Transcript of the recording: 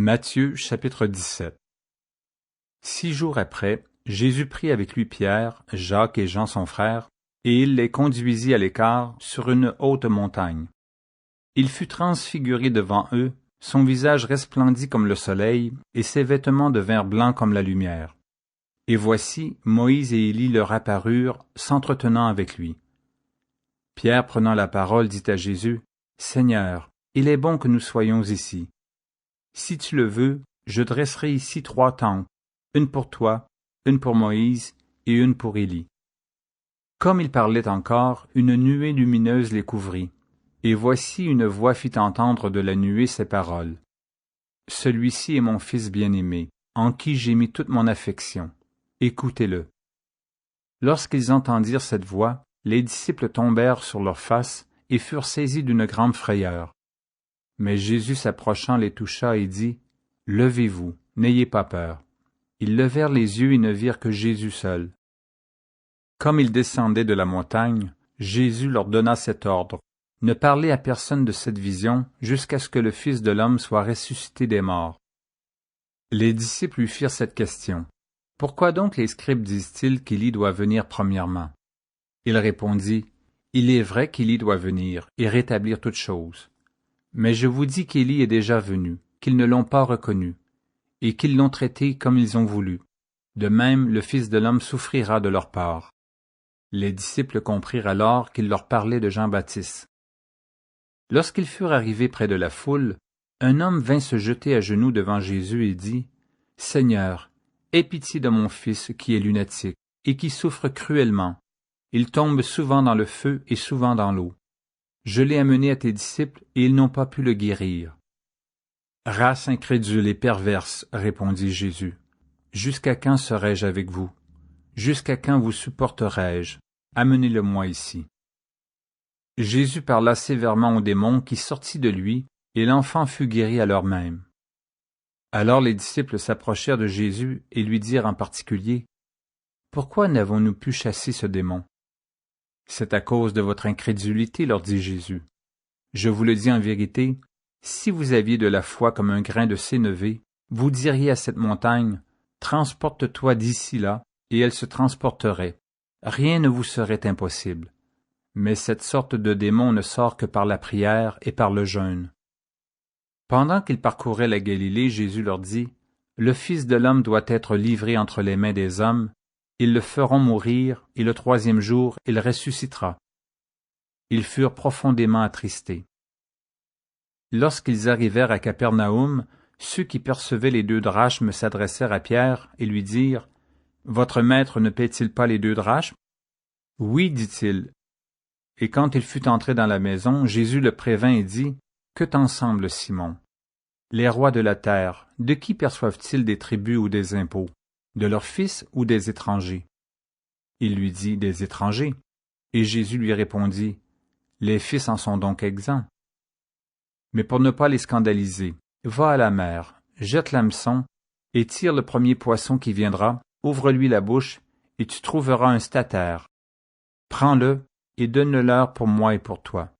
Matthieu chapitre 17. 6 jours après, Jésus prit avec lui Pierre, Jacques et Jean son frère, et il les conduisit à l'écart sur une haute montagne. Il fut transfiguré devant eux, son visage resplendit comme le soleil, et ses vêtements devinrent blancs comme la lumière. Et voici, Moïse et Élie leur apparurent, s'entretenant avec lui. Pierre, prenant la parole, dit à Jésus, « Seigneur, il est bon que nous soyons ici. Si tu le veux, je dresserai ici 3 tentes, une pour toi, une pour Moïse et une pour Élie. » Comme il parlait encore, une nuée lumineuse les couvrit, et voici une voix fit entendre de la nuée ces paroles. « Celui-ci est mon Fils bien-aimé, en qui j'ai mis toute mon affection. Écoutez-le. » Lorsqu'ils entendirent cette voix, les disciples tombèrent sur leurs faces et furent saisis d'une grande frayeur. Mais Jésus s'approchant les toucha et dit, « Levez-vous, n'ayez pas peur. » Ils levèrent les yeux et ne virent que Jésus seul. Comme ils descendaient de la montagne, Jésus leur donna cet ordre, « Ne parlez à personne de cette vision jusqu'à ce que le Fils de l'homme soit ressuscité des morts. » Les disciples lui firent cette question, « Pourquoi donc les scribes disent-ils qu'Élie doit venir premièrement? » Il répondit, « Il est vrai qu'Élie doit venir et rétablir toutes choses. Mais je vous dis qu'Élie est déjà venu, qu'ils ne l'ont pas reconnu, et qu'ils l'ont traité comme ils ont voulu. De même, le Fils de l'homme souffrira de leur part. » Les disciples comprirent alors qu'il leur parlait de Jean-Baptiste. Lorsqu'ils furent arrivés près de la foule, un homme vint se jeter à genoux devant Jésus et dit, « Seigneur, aie pitié de mon fils qui est lunatique et qui souffre cruellement. Il tombe souvent dans le feu et souvent dans l'eau. Je l'ai amené à tes disciples et ils n'ont pas pu le guérir. » « Race incrédule et perverse, répondit Jésus, « jusqu'à quand serai-je avec vous? Jusqu'à quand vous supporterai-je? Amenez-le-moi ici. » Jésus parla sévèrement au démon qui sortit de lui, et l'enfant fut guéri à l'heure même. Alors les disciples s'approchèrent de Jésus et lui dirent en particulier, « Pourquoi n'avons-nous pu chasser ce démon? » « C'est à cause de votre incrédulité, leur dit Jésus. Je vous le dis en vérité, si vous aviez de la foi comme un grain de sénévé, vous diriez à cette montagne, « Transporte-toi d'ici là », et elle se transporterait. Rien ne vous serait impossible. Mais cette sorte de démon ne sort que par la prière et par le jeûne. Pendant qu'ils parcouraient la Galilée, Jésus leur dit, « Le Fils de l'homme doit être livré entre les mains des hommes, ils le feront mourir, et le 3e jour, il ressuscitera. » Ils furent profondément attristés. Lorsqu'ils arrivèrent à Capernaum, ceux qui percevaient les 2 drachmes s'adressèrent à Pierre et lui dirent, « Votre maître ne paie-t-il pas les 2 drachmes? » « Oui, dit-il. » Et quand il fut entré dans la maison, Jésus le prévint et dit, « Que t'en semble, Simon? Les rois de la terre, de qui perçoivent-ils des tributs ou des impôts? De leurs fils ou des étrangers? » Il lui dit, « Des étrangers. » Et Jésus lui répondit, « Les fils en sont donc exempts. Mais pour ne pas les scandaliser, va à la mer, jette l'hameçon, et tire le premier poisson qui viendra, ouvre-lui la bouche, et tu trouveras un statère. Prends-le, et donne-le-leur pour moi et pour toi.